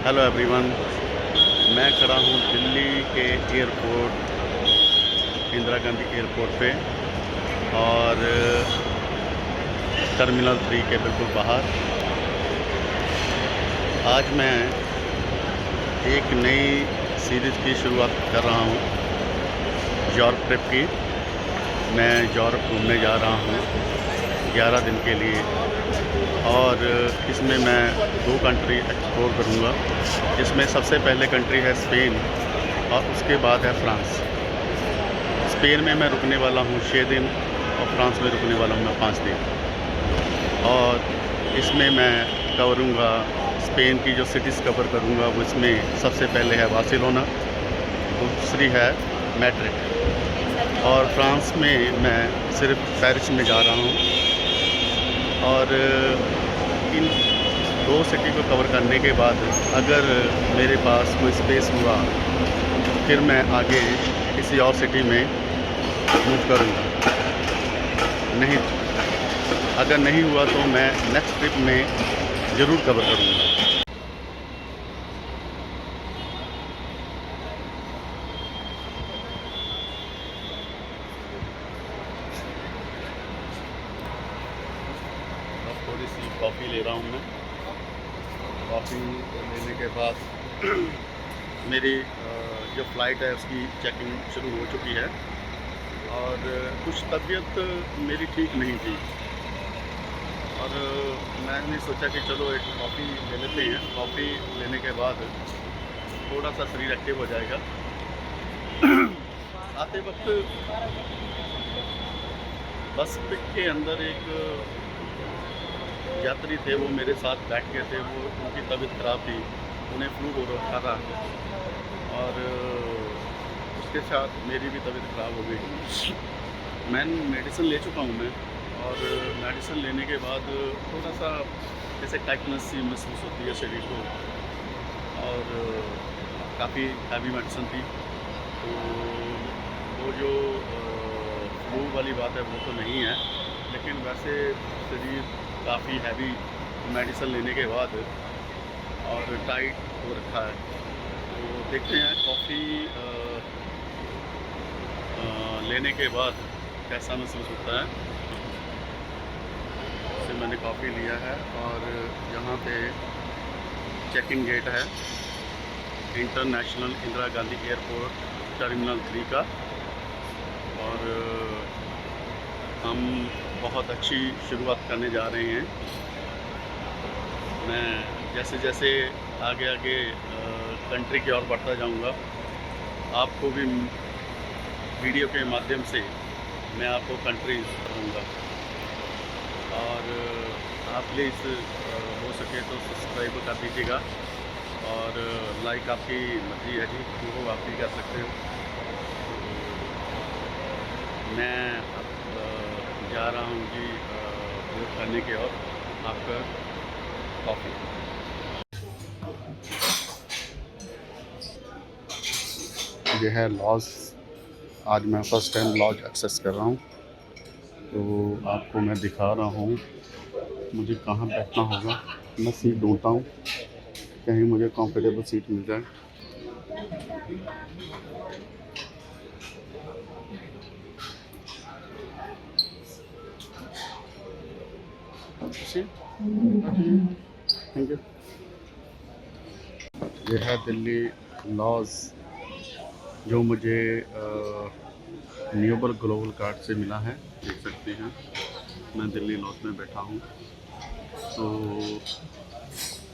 Hello everyone, मैं खड़ा हूँ दिल्ली के एयरपोर्ट, इंदिरा गांधी एयरपोर्ट पे और टर्मिनल 3 के बिल्कुल बाहर। आज मैं एक नई सीरीज़ की शुरुआत कर रहा हूँ, यूरोप ट्रिप की। मैं यूरोप घूमने जा रहा हूँ 11 दिन के लिए और इसमें मैं 2 कंट्री एक्सप्लोर करूँगा, जिसमें सबसे पहले कंट्री है स्पेन और उसके बाद है फ्रांस। स्पेन में मैं रुकने वाला हूँ 6 दिन और फ्रांस में रुकने वाला हूँ मैं 5 दिन। और इसमें मैं करूँगा स्पेन की जो सिटीज़ कवर करूँगा, वो इसमें सबसे पहले है बार्सिलोना, दूसरी है मैड्रिड और फ्रांस में मैं सिर्फ पेरिस में जा रहा हूँ। और इन 2 सिटी को कवर करने के बाद अगर मेरे पास कोई स्पेस हुआ फिर मैं आगे किसी और सिटी में मूव करूँगा। नहीं, अगर नहीं हुआ तो मैं नेक्स्ट ट्रिप में ज़रूर कवर करूँगा। थोड़ी सी कॉफ़ी ले रहा हूँ मैं। कॉफ़ी लेने के बाद मेरी जो फ़्लाइट है उसकी चेकिंग शुरू हो चुकी है और कुछ तबीयत मेरी ठीक नहीं थी और मैंने सोचा कि चलो एक कॉफ़ी ले लेते हैं। कॉफ़ी लेने के बाद थोड़ा सा शरीर एक्टिव हो जाएगा। आते वक्त बस के अंदर एक यात्री थे, वो मेरे साथ बैठ गए थे। वो उनकी तबीयत ख़राब थी, उन्हें फ्लू हो रखा था और उसके साथ मेरी भी तबीयत ख़राब हो गई। मैं मेडिसिन ले चुका हूँ मैं और मेडिसिन लेने के बाद थोड़ा सा जैसे टाइटनेस सी महसूस होती है शरीर को और काफ़ी हैवी मेडिसिन थी। तो वो जो फ्लू वाली बात है वो तो नहीं है, लेकिन वैसे शरीर काफ़ी हैवी मेडिसिन लेने के बाद और टाइट हो रखा है। तो देखते हैं कॉफ़ी लेने के बाद कैसा महसूस होता है। इससे मैंने कॉफ़ी लिया है और यहाँ पे चेक इन गेट है international Indira Gandhi airport terminal 3 का और हम बहुत अच्छी शुरुआत करने जा रहे हैं। मैं जैसे जैसे आगे आगे कंट्री की ओर बढ़ता जाऊंगा, आपको भी वीडियो के माध्यम से मैं आपको कंट्री बताऊंगा और आप प्लीज़ हो सके तो सब्सक्राइब कर दीजिएगा और लाइक आपकी मर्जी है जी, वो आप भी कर सकते हो। मैं जा रहा हूँ जी वोट करने की ओर। आपका कॉफ़ी। ये है लॉज। आज मैं फ़र्स्ट टाइम लॉज एक्सेस कर रहा हूँ, तो आपको मैं दिखा रहा हूँ मुझे कहाँ बैठना होगा। मैं सीट ढूंढता हूँ, कहीं मुझे कंफर्टेबल सीट मिल जाए। Thank you. यह है दिल्ली लॉज जो मुझे न्यूबल ग्लोबल कार्ड से मिला है, देख सकते हैं। मैं दिल्ली लॉज में बैठा हूँ, तो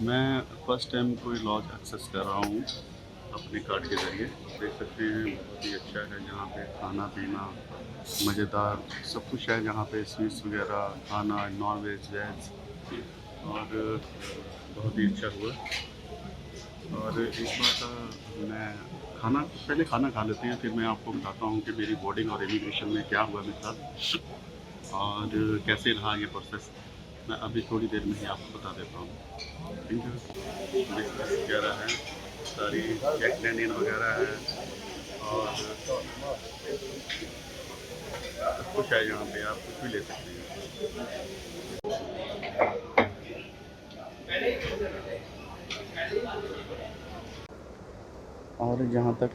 मैं फ़र्स्ट टाइम कोई लॉज एक्सेस कर रहा हूँ अपने कार्ड के ज़रिए। देख सकते हैं बहुत ही अच्छा है, जहाँ पे खाना पीना मज़ेदार सब कुछ है। जहाँ पे स्वीट्स वगैरह, खाना नॉन वेज वेज और बहुत ही अच्छा हुआ। और इस बार मैं पहले खाना खा लेते हैं, फिर मैं आपको बताता हूँ कि मेरी बोर्डिंग और इमिग्रेशन में क्या हुआ मेरे साथ और कैसे रहा ये प्रोसेस। मैं अभी थोड़ी देर में ही आपको बता देता हूँ। ठीक है, बिजनेस वगैरह है, सारी चेक लेनिन वगैरह है और सब कुछ है। यहाँ पे आप कुछ भी ले सकते हैं। और जहाँ तक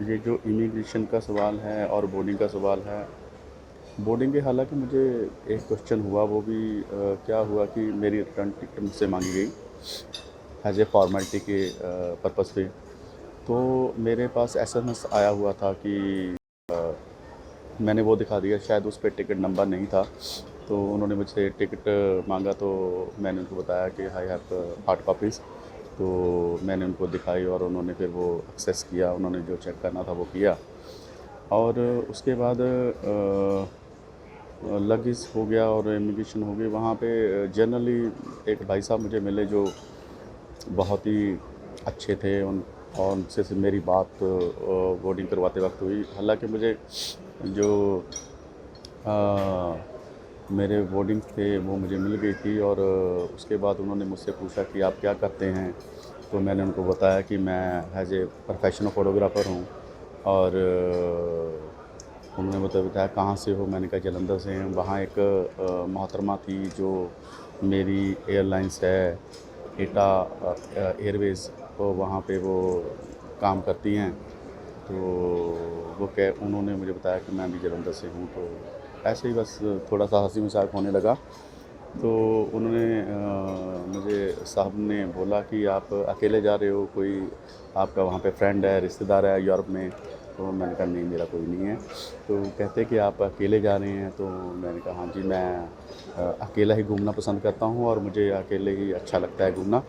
ये जो इमिग्रेशन का सवाल है और बोर्डिंग का सवाल है, बोर्डिंग के हालांकि मुझे एक क्वेश्चन हुआ, वो भी क्या हुआ कि मेरी रिटर्न टिकट मुझसे मांगी गई एज ए फॉर्मेलिटी के पर्पज़ पे। तो मेरे पास एसएमएस आया हुआ था कि मैंने वो दिखा दिया, शायद उस पे टिकट नंबर नहीं था। तो उन्होंने मुझसे टिकट मांगा, तो मैंने उनको बताया कि आई हैव हार्ड कॉपीज़। तो मैंने उनको दिखाई और उन्होंने फिर वो एक्सेस किया, उन्होंने जो चेक करना था वो किया। और उसके बाद लगेज हो गया और इमिग्रेशन हो गई। वहाँ पे जनरली एक भाई साहब मुझे मिले जो बहुत ही अच्छे थे। और उनसे से मेरी बात बोर्डिंग करवाते वक्त हुई। हालांकि मुझे जो अ, मेरे बोर्डिंग थे वो मुझे मिल गई थी। और उसके बाद उन्होंने मुझसे पूछा कि आप क्या करते हैं। तो मैंने उनको बताया कि मैं एज ए प्रोफेशनल फ़ोटोग्राफ़र हूँ। और उन्होंने मुझे बताया कहाँ से हो। मैंने कहा जलंधर से हैं। वहाँ एक मोहतरमा थी जो मेरी एयरलाइंस है एटा एयरवेज़, तो वहाँ पे वो काम करती हैं। तो वो उन्होंने मुझे बताया कि मैं भी जलंधर से हूँ। तो ऐसे ही बस थोड़ा सा हंसी मजाक होने लगा। तो उन्होंने मुझे साहब ने बोला कि आप अकेले जा रहे हो, कोई आपका वहाँ पे फ्रेंड है, रिश्तेदार है यूरोप में। तो मैंने कहा नहीं, मेरा कोई नहीं है। तो कहते कि आप अकेले जा रहे हैं। तो मैंने कहा हाँ जी, मैं अकेला ही घूमना पसंद करता हूँ और मुझे अकेले ही अच्छा लगता है घूमना।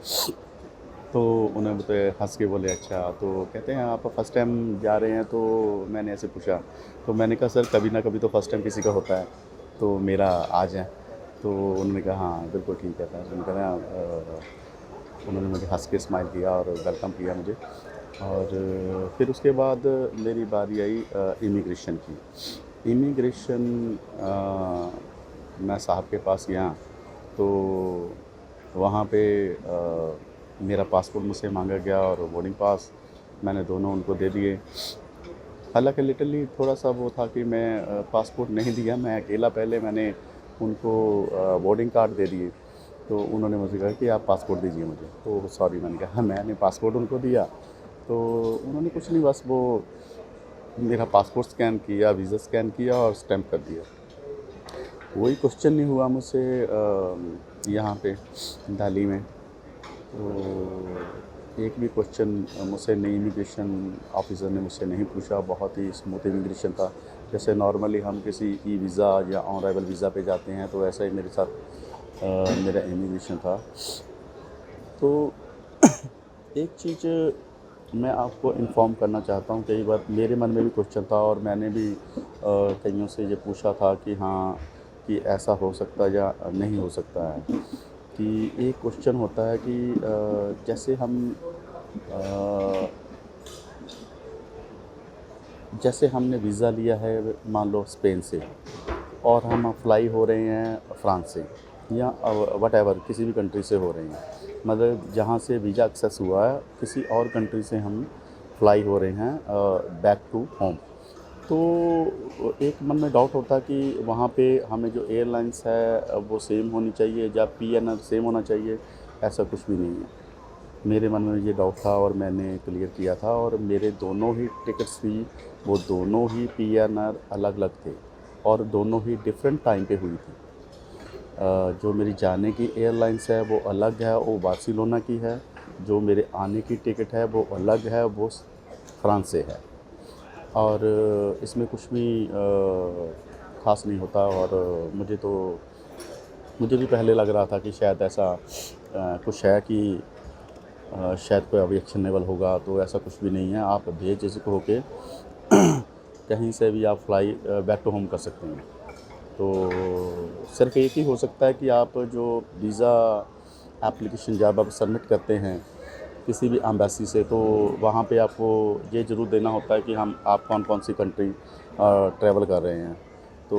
तो उन्होंने मुझे हंस के बोले अच्छा। तो कहते हैं आप फर्स्ट टाइम जा रहे हैं। तो मैंने ऐसे पूछा। तो मैंने कहा सर कभी ना कभी तो फर्स्ट टाइम किसी का होता है, तो मेरा आज है। तो उन्होंने कहा हाँ बिल्कुल ठीक है। तो उन्होंने कहा उन्होंने मुझे हंस के स्माइल किया और वेलकम किया मुझे। और फिर उसके बाद मेरी बारी आई इमिग्रेशन की। इमिग्रेशन मैं साहब के पास गया। तो वहाँ पे मेरा पासपोर्ट मुझसे मांगा गया और बोर्डिंग पास, मैंने दोनों उनको दे दिए। हालांकि लिटरली थोड़ा सा वो था कि मैं पासपोर्ट नहीं दिया, मैं अकेला पहले मैंने उनको बोर्डिंग कार्ड दे दिए। तो उन्होंने मुझे कहा कि आप पासपोर्ट दीजिए मुझे। तो सॉरी, मैंने कहा हाँ, मैंने पासपोर्ट उनको दिया। तो उन्होंने कुछ नहीं, बस वो मेरा पासपोर्ट स्कैन किया, वीज़ा स्कैन किया और स्टैम्प कर दिया। कोई क्वेश्चन नहीं हुआ मुझसे यहाँ पे दिल्ली में। तो एक भी क्वेश्चन मुझसे नहीं, इमिग्रेशन ऑफिसर ने मुझसे नहीं पूछा। बहुत ही स्मूथ इमिग्रेशन था। जैसे नॉर्मली हम किसी ई वीज़ा या ऑन अराइवल वीज़ा पे जाते हैं, तो ऐसा ही मेरे साथ मेरा इमिग्रेशन था। तो एक चीज़ मैं आपको इन्फॉर्म करना चाहता हूँ। कई बार मेरे मन में भी क्वेश्चन था और मैंने भी कईयों से ये पूछा था कि हाँ, कि ऐसा हो सकता है या नहीं हो सकता है। कि एक क्वेश्चन होता है कि जैसे हमने वीज़ा लिया है मान लो स्पेन से, और हम फ्लाई हो रहे हैं फ्रांस से या वटेवर किसी भी कंट्री से हो रहे हैं। मतलब जहाँ से वीज़ा एक्सेस हुआ है, किसी और कंट्री से हम फ्लाई हो रहे हैं बैक टू होम। तो एक मन में डाउट होता है कि वहाँ पे हमें जो एयरलाइंस है वो सेम होनी चाहिए या पीएनआर सेम होना चाहिए। ऐसा कुछ भी नहीं है। मेरे मन में ये डाउट था और मैंने क्लियर किया था। और मेरे दोनों ही टिकट्स थी, वो दोनों ही पीएनआर अलग अलग थे और दोनों ही डिफरेंट टाइम पे हुई थी। जो मेरी जाने की एयरलाइंस है वो अलग है, वो बार्सिलोना की है। जो मेरे आने की टिकट है वो अलग है, वो फ्रांस से है। और इसमें कुछ भी ख़ास नहीं होता। और मुझे भी पहले लग रहा था कि शायद ऐसा कुछ है कि शायद कोई ऑब्जेक्शनेबल होगा। तो ऐसा कुछ भी नहीं है। आप बेझिझक होके कहीं से भी आप फ्लाई बैक टू होम कर सकते हैं। तो सिर्फ एक ही हो सकता है कि आप जो वीज़ा एप्लीकेशन जब आप सबमिट करते हैं किसी भी एम्बेसी से, तो वहाँ पे आपको ये ज़रूर देना होता है कि आप कौन कौन सी कंट्री ट्रैवल कर रहे हैं। तो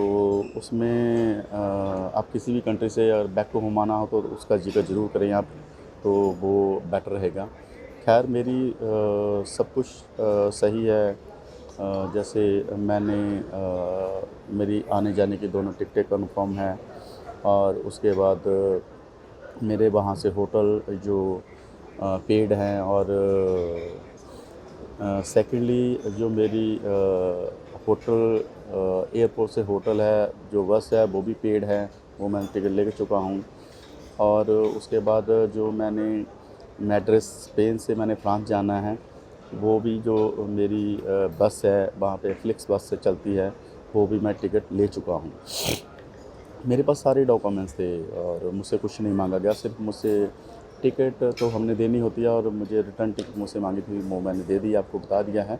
उसमें आप किसी भी कंट्री से अगर बैक टू होम आना हो तो उसका जिक्र ज़रूर करें आप, तो वो बेटर रहेगा। खैर मेरी सब कुछ सही है। जैसे मैंने मेरी आने जाने की दोनों टिकटें कन्फर्म हैं। और उसके बाद मेरे वहाँ से होटल जो पेड हैं और सेकेंडली जो मेरी होटल एयरपोर्ट से होटल है, जो बस है वो भी पेड है, वो मैंने टिकट ले चुका हूँ। और उसके बाद जो मैंने मैड्रिड स्पेन से मैंने फ्रांस जाना है, वो भी जो मेरी बस है वहाँ पे फ्लिक्स बस से चलती है, वो भी मैं टिकट ले चुका हूँ। मेरे पास सारे डॉक्यूमेंट्स थे और मुझसे कुछ नहीं मांगा गया, सिर्फ मुझसे टिकट तो हमने देनी होती है और मुझे रिटर्न टिकट मुझसे मांगी थी, वो मैंने दे दी, आपको बता दिया है।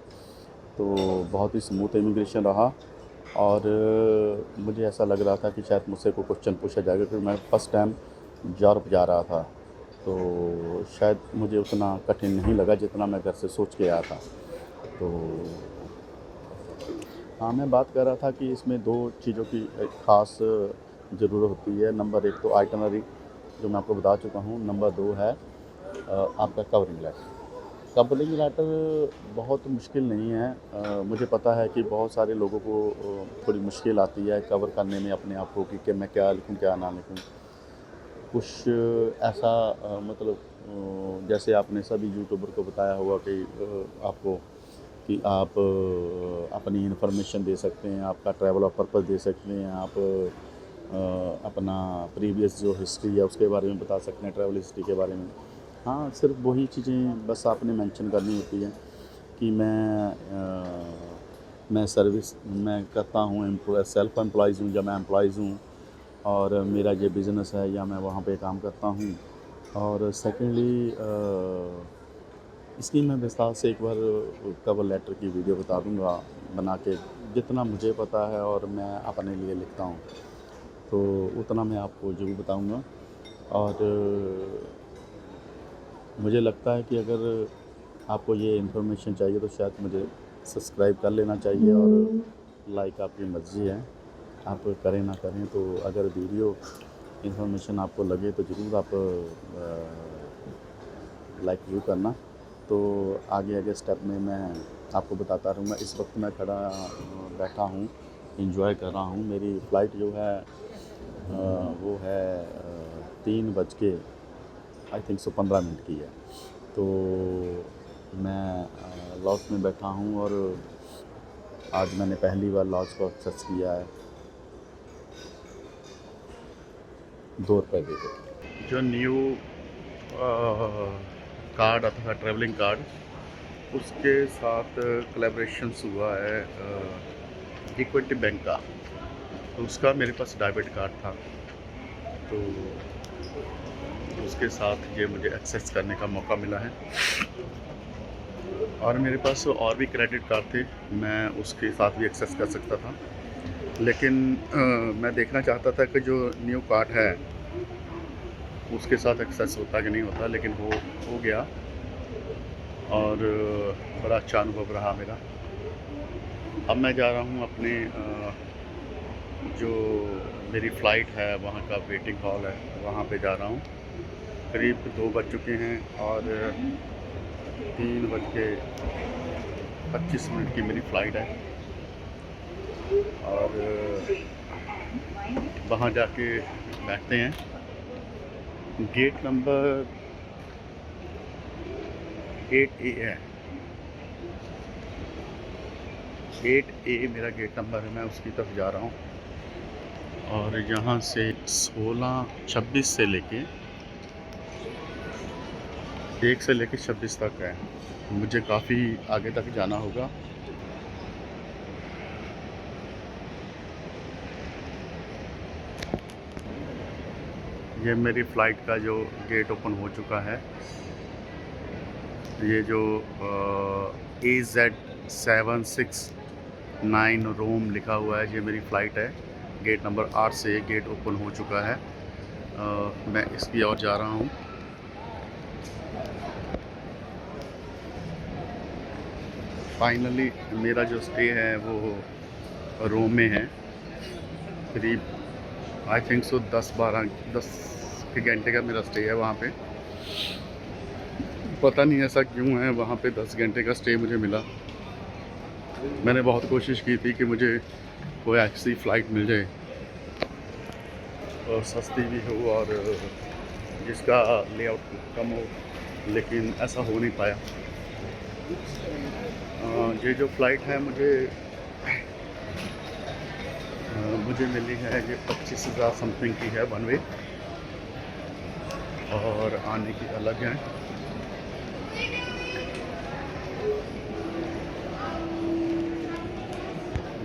तो बहुत ही स्मूथ इमिग्रेशन रहा और मुझे ऐसा लग रहा था कि शायद मुझसे कोई क्वेश्चन पूछा जाएगा, क्योंकि मैं फ़र्स्ट टाइम यूरोप जा रहा था। तो शायद मुझे उतना कठिन नहीं लगा जितना मैं घर से सोच के आया था। तो हाँ, मैं बात कर रहा था कि इसमें 2 चीज़ों की ख़ास ज़रूरत होती है। नंबर 1 तो आइटिनरी, जो मैं आपको बता चुका हूँ। नंबर 2 है आपका कवरिंग लेटर। कवरिंग लेटर बहुत मुश्किल नहीं है। मुझे पता है कि बहुत सारे लोगों को थोड़ी मुश्किल आती है कवर करने में अपने आप को कि मैं क्या लिखूँ क्या ना लिखूँ। कुछ ऐसा मतलब जैसे आपने सभी यूट्यूबर को बताया होगा कि आपको कि आप अपनी इन्फॉर्मेशन दे सकते हैं, आपका ट्रैवल ऑफ पर्पस दे सकते हैं, आप अपना प्रीवियस जो हिस्ट्री है उसके बारे में बता सकते हैं, ट्रैवल हिस्ट्री के बारे में। हाँ, सिर्फ वही चीज़ें बस आपने मेंशन करनी होती है कि मैं सर्विस मैं करता हूँ, सेल्फ एम्प्लॉइज़ हूँ या मैं एम्प्लॉइज़ हूँ और मेरा ये बिज़नेस है या मैं वहाँ पे काम करता हूँ। और सेकेंडली इसकी मैं विस्तार से एक बार कवर लेटर की वीडियो बता दूँगा बना के, जितना मुझे पता है और मैं अपने लिए लिखता हूँ, तो उतना मैं आपको ज़रूर बताऊँगा। और मुझे लगता है कि अगर आपको ये इन्फॉर्मेशन चाहिए तो शायद मुझे सब्सक्राइब कर लेना चाहिए और लाइक आपकी मर्ज़ी है, आप करें ना करें। तो अगर वीडियो इन्फॉर्मेशन आपको लगे तो ज़रूर आप लाइक ज़रूर करना। तो आगे स्टेप में मैं आपको बताता रहूँगा। इस वक्त मैं बैठा हूँ, एंजॉय कर रहा हूँ। मेरी फ़्लाइट जो है वो है 3 बज के आई थिंक सो 15 मिनट की है। तो मैं लॉज में बैठा हूँ और आज मैंने पहली बार लॉज को एक्सेस किया है 2 रुपये दे के। जो न्यू कार्ड आता था, ट्रैवलिंग कार्ड, उसके साथ कोलैबोरेशंस हुआ है इक्विटी बैंक का। तो उसका मेरे पास डेबिट कार्ड था, तो उसके साथ ये मुझे एक्सेस करने का मौका मिला है। और मेरे पास और भी क्रेडिट कार्ड थे, मैं उसके साथ भी एक्सेस कर सकता था, लेकिन मैं देखना चाहता था कि जो न्यू कार्ड है उसके साथ एक्सेस होता कि नहीं होता, लेकिन हो गया और बड़ा अच्छा अनुभव रहा मेरा। अब मैं जा रहा हूँ अपने जो मेरी फ़्लाइट है वहाँ का वेटिंग हॉल है, वहाँ पे जा रहा हूँ। करीब 2 बज चुके हैं और 3:25 की मेरी फ़्लाइट है और वहाँ जाके बैठते हैं। गेट नंबर 8A है, 8A मेरा गेट नंबर है, मैं उसकी तरफ जा रहा हूँ। और यहाँ से 26 से लेके 1 से लेके 26 तक है, मुझे काफ़ी आगे तक जाना होगा। ये मेरी फ़्लाइट का जो गेट ओपन हो चुका है। ये जो AZ769 रोम लिखा हुआ है, ये मेरी फ़्लाइट है। गेट नंबर 8 से गेट ओपन हो चुका है। मैं इसकी ओर जा रहा हूँ। फाइनली मेरा जो स्टे है वो रोम में है। करीब आई थिंक सो 10 के घंटे का मेरा स्टे है वहाँ पे। पता नहीं ऐसा क्यों है, वहाँ पे 10 घंटे का स्टे मुझे मिला। मैंने बहुत कोशिश की थी कि मुझे कोई ऐसी फ़्लाइट मिल जाए और सस्ती भी हो और जिसका लेआउट कम हो, लेकिन ऐसा हो नहीं पाया। ये जो फ़्लाइट है मुझे मिली है, ये 25,000 समथिंग की है वन वे, और आने की अलग है।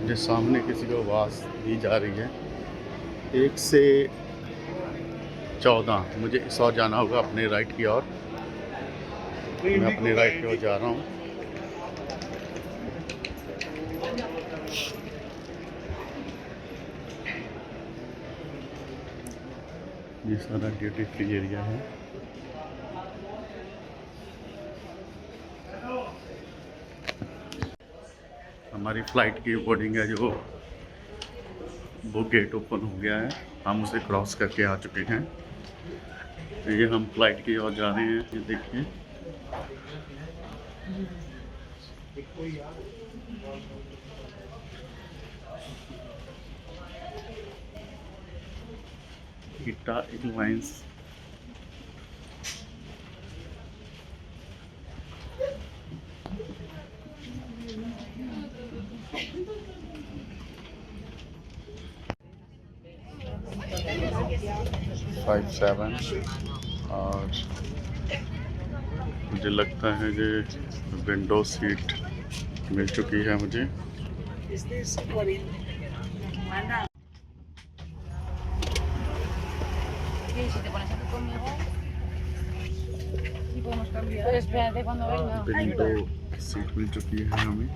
मुझे सामने किसी को आवाज़ दी जा रही है 1 से 14, मुझे इस ओर जाना होगा अपने राइट की ओर। मैं अपने राइट की ओर जा रहा हूँ। ये सारा ड्यूटी फ्री एरिया है। हमारी फ़्लाइट की बोर्डिंग है, जो वो गेट ओपन हो गया है, हम उसे क्रॉस करके आ चुके हैं। ये हम फ़्लाइट की ओर जा रहे हैं। ये देखिए, इटा एयरलाइंस। फाइव 7 और मुझे लगता है कि विंडो सीट मिल चुकी है मुझे। विंडो सीट मिल चुकी है हमें।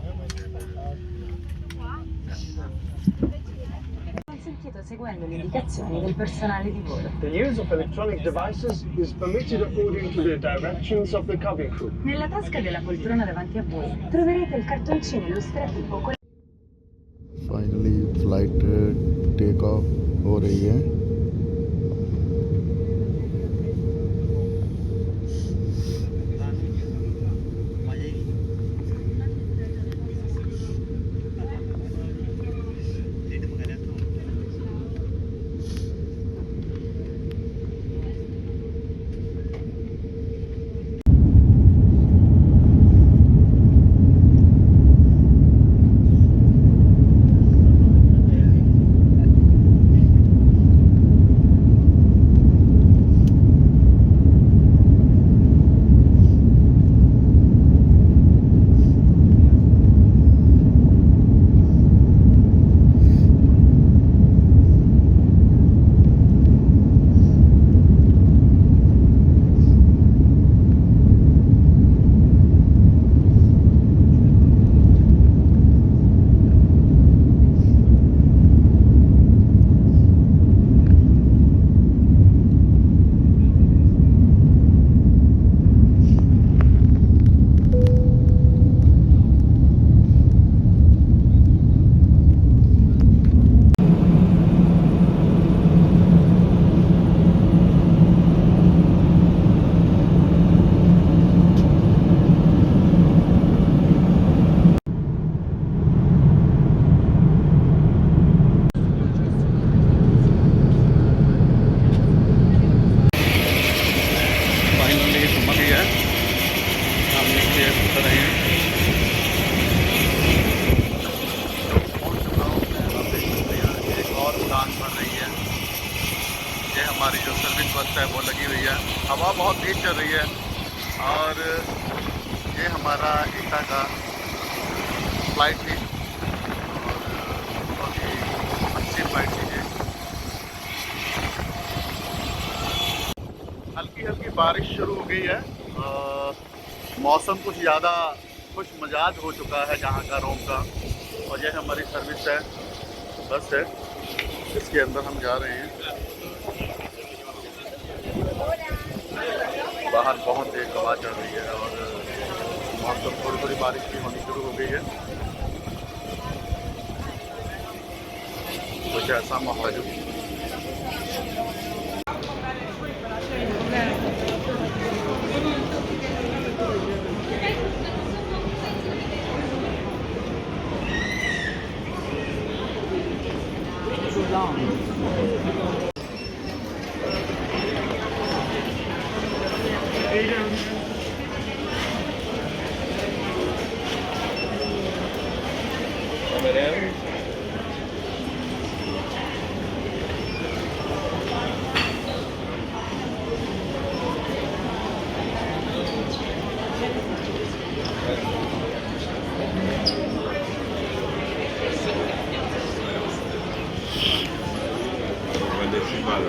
Seguendo le indicazioni del personale di volo. The use of electronic devices is permitted according to the directions of the cabin crew. Nella tasca della poltrona davanti a voi troverete il cartoncino illustrativo con finally flight take off हो रही है। हमारी जो service बस है वो लगी हुई है। हवा बहुत तेज़ चल रही है और ये हमारा ईटा का फ्लाइट थी और बहुत ही अच्छी फ्लाइट थी ये। हल्की हल्की बारिश शुरू हो गई है। मौसम कुछ ज़्यादा खुश मिजाज हो चुका है यहाँ का रोम का। और ये हमारी सर्विस है, बस है, इसके अंदर हम जा रहे हैं। बाहर बहुत तेज हवा चल रही है और मौसम थोड़ी थोड़ी बारिश भी होनी शुरू हो गई है। कुछ ऐसा माहौल है। Decibel.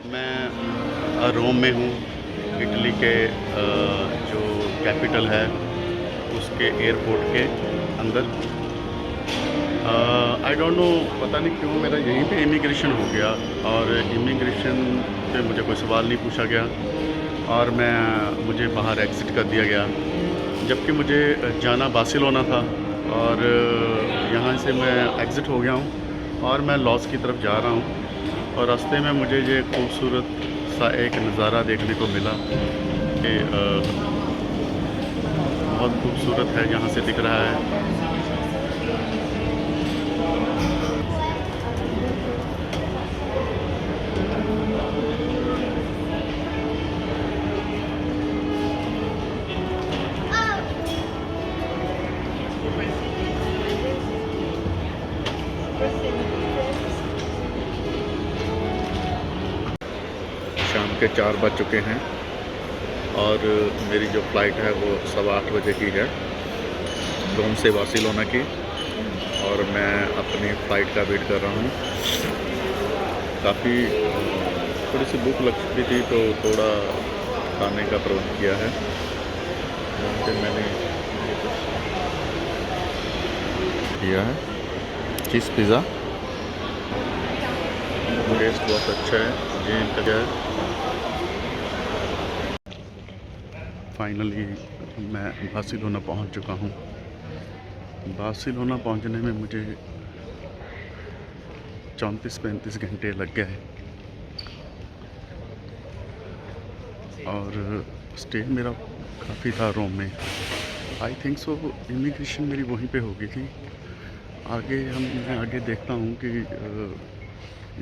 मैं रोम में हूँ, इटली के जो कैपिटल है उसके एयरपोर्ट के अंदर। आई डोंट नो, पता नहीं क्यों मेरा यहीं पे इमिग्रेशन हो गया और इमिग्रेशन पे मुझे कोई सवाल नहीं पूछा गया और मुझे बाहर एग्ज़िट कर दिया गया, जबकि मुझे जाना बार्सिलोना था और यहाँ से मैं एग्ज़िट हो गया हूँ और मैं लॉस की तरफ जा रहा हूँ। और रास्ते में मुझे ये खूबसूरत सा एक नज़ारा देखने को मिला कि बहुत खूबसूरत है, यहाँ से दिख रहा है। शाम के 4 बज चुके हैं और मेरी जो फ़्लाइट है वो 8:15 बजे की है, रोम से बार्सिलोना की, और मैं अपनी फ़्लाइट का वेट कर रहा हूँ। काफ़ी थोड़ी सी भूख लगती थी तो थोड़ा खाने का प्रबंध किया है। फिर मैंने किया है चीज़ पिज़्ज़ा, टेस्ट बहुत अच्छा है। ये इनका क्या है। फाइनली मैं बार्सिलोना पहुंच चुका हूं। बार्सिलोना पहुंचने में मुझे 34-35 घंटे लग गए और स्टे मेरा काफ़ी था रोम में। आई थिंक सो इमिग्रेशन मेरी वहीं पे हो गई थी। मैं आगे देखता हूँ कि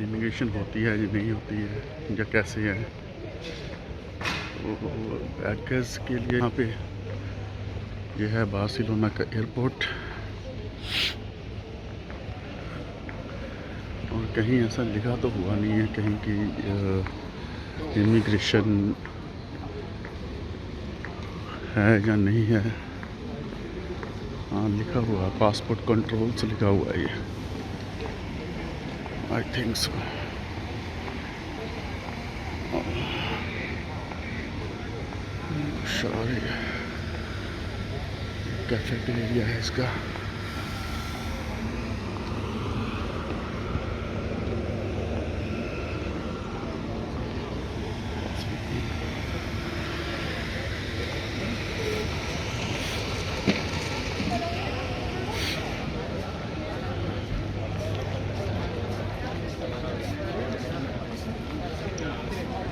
इमिग्रेशन होती है या नहीं होती है या कैसे है। बैगेज के लिए यहाँ पे ये है बार्सिलोना का एयरपोर्ट, और कहीं ऐसा लिखा तो हुआ नहीं है कहीं की इमिग्रेशन है या नहीं है। हाँ, लिखा हुआ है पासपोर्ट कंट्रोल से लिखा हुआ है ये, I think so. Sorry, cafeteria है इसका।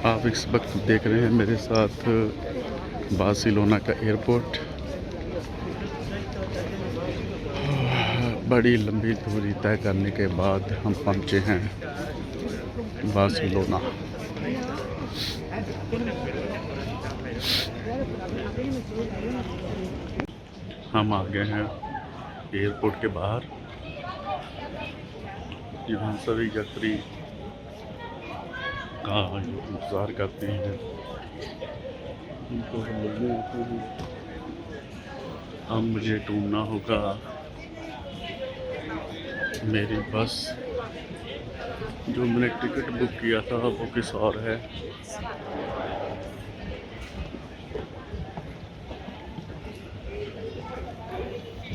आप इस वक्त देख रहे हैं मेरे साथ बार्सिलोना का एयरपोर्ट। बड़ी लंबी दूरी तय करने के बाद हम पहुंचे हैं बार्सिलोना। हम आ गए हैं एयरपोर्ट के बाहर, जहाँ सभी यात्री का इंतज़ार करते हैं। उनको अब मुझे ढूंढना होगा मेरी बस। जो मैंने टिकट बुक किया था वो किस और है।